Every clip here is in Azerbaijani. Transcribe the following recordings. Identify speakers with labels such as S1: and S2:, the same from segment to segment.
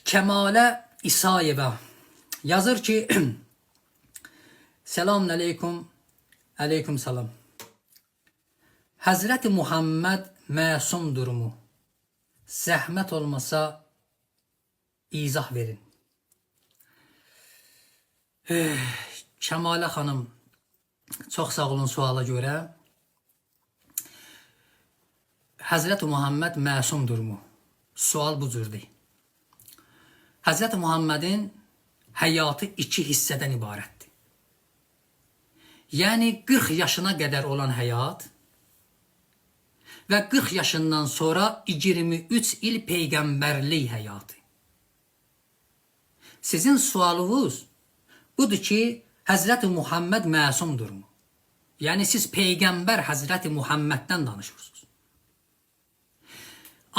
S1: Kəmalə İsayevə yazır ki, selamun aleyküm, aleyküm salam. Həzrəti Muhammed məsumdurmu? Zəhmət olmasa izah verin. Kəmalə xanım, çox sağ olun suala görə. Həzrəti Muhammed məsumdurmu? Sual bu cürdür. Həzrəti Muhammedin həyatı iki hissədən ibarətdir. Yəni 40 yaşına qədər olan həyat və 40 yaşından sonra 23 il peyğəmbərlik həyatı. Sizin sualınız budur ki, Həzrəti Muhammed məsumdurmu? Yəni siz peyğəmbər Həzrəti Muhammeddən danışırsınız.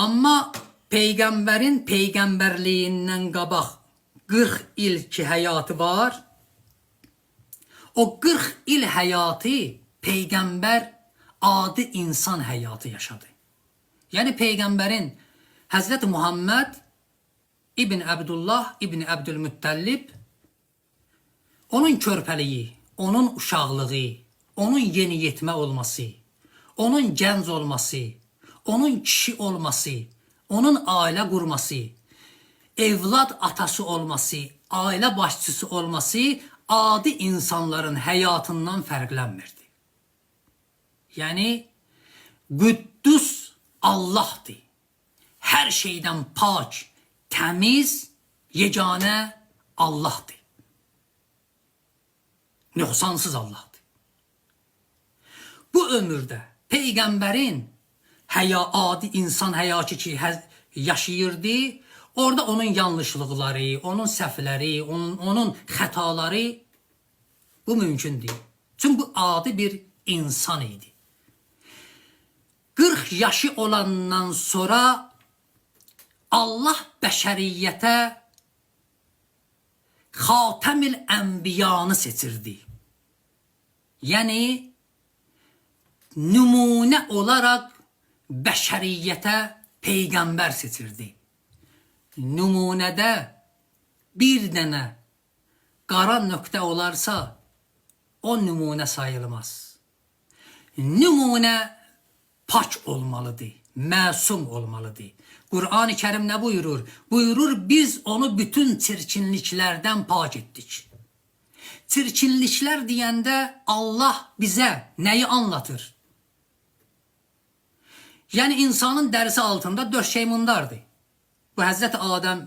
S1: Amma peyğəmbərin peyğəmbərliyindən qabaq 40 il ki həyatı var, o 40 il həyatı peyğəmbər adi insan həyatı yaşadı. Yəni peyğəmbərin Həzrəti Muhammed İbn Abdullah, İbn Abdülmüttəllib, onun körpəliyi, onun uşaqlığı, onun yeniyetmə olması, onun gənc olması, onun kişi olması, onun ailə qurması, evlad atası olması, ailə başçısı olması adi insanların həyatından fərqlənmirdi. Yəni, Qüddüs Allah'dır. Hər şeydən pak, təmiz, yeganə Allah'dır. Nöqsansız Allah'dır. Bu ömürdə peyğəmbərin adi insan həyatı ki yaşayırdı, orada onun yanlışlıqları, onun səhvləri, onun xətaları bu mümkündür. Çünki bu adi bir insan idi. 40 yaşı olandan sonra Allah bəşəriyyətə Xatəmil Ənbiyanı seçirdi. Yəni, nümunə olaraq bəşəriyyətə peyğəmbər seçirdi. Nümunədə bir dənə qara nöqtə olarsa, o nümunə sayılmaz. Nümunə pak olmalıdır, məsum olmalıdır. Qur'an-ı Kərim nə buyurur? Buyurur, biz onu bütün çirkinliklərdən pak etdik. Çirkinliklər deyəndə Allah bizə nəyi anlatır? Yəni insanın dərisi altında 4 şey mundardır. Bu Həzrəti Adəm